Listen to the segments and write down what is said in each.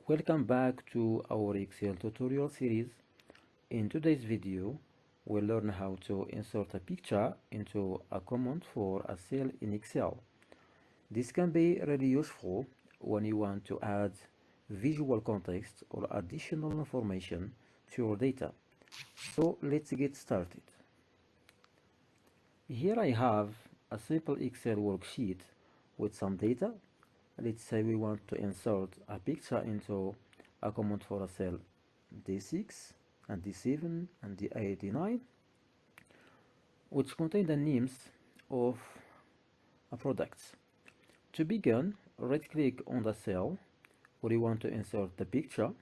Welcome back to our Excel tutorial series. In today's video, we'll learn how to insert a picture into a command for a cell in Excel. This can be really useful when you want to add visual context or additional information to your data. So let's get started. Here I have a simple Excel worksheet with some data. Let's say we want to insert a picture into a command for a cell D6 and D7 and D89, which contain the names of a product. To begin, right click on the cell where you want to insert the picture.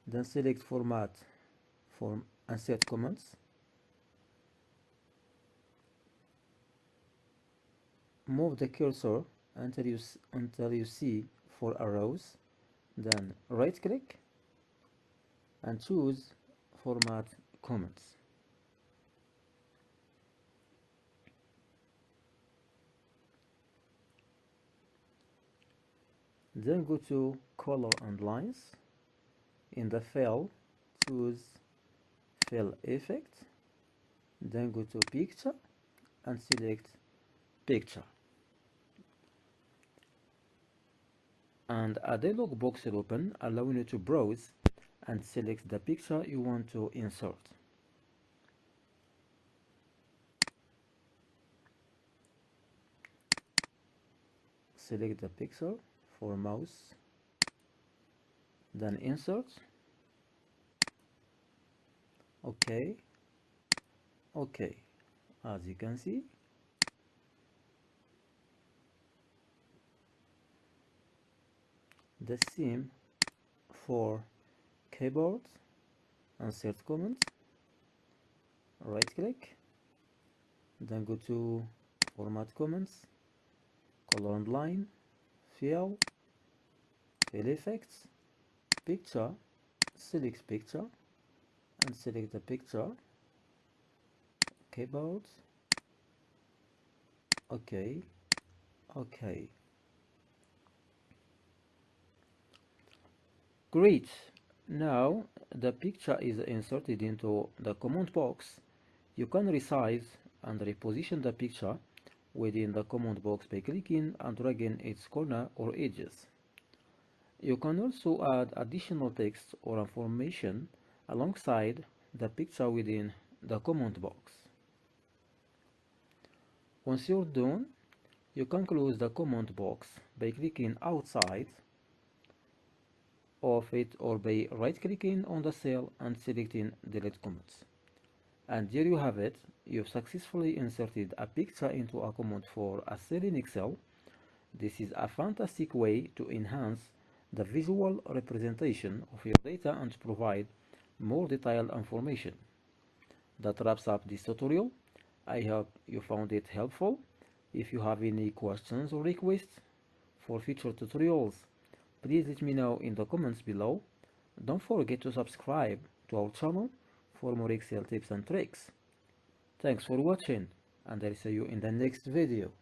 Then select Format and set comments. Move the cursor until you see 4 arrows. Then right click and choose Format Comments. Then go to Color and Lines. In the Fill, choose Fill Effect. Then go to Picture and select Picture. And a dialog box will open, allowing you to browse and select the picture you want to insert. Select the picture for mouse, then insert. OK. As you can see, the same for keyboard. Insert comment, right click, then go to Format Comments, Color and Line, Fill Effects, Picture, select Picture and select the picture, keyboard. OK. Great. Now the picture is inserted into the command box. You can resize and reposition the picture within the command box by clicking and dragging its corner or edges. You can also add additional text or information alongside the picture within the command box. Once you're done, you can close the command box by clicking outside of it or by right-clicking on the cell and selecting Delete Comments. And there you have it. You've successfully inserted a picture into a command for a cell in Excel. This is a fantastic way to enhance the visual representation of your data and to provide more detailed information. That wraps up this tutorial. I hope you found it helpful. If you have any questions or requests for future tutorials, please let me know in the comments below. Don't forget to subscribe to our channel for more Excel tips and tricks. Thanks for watching, and I'll see you in the next video.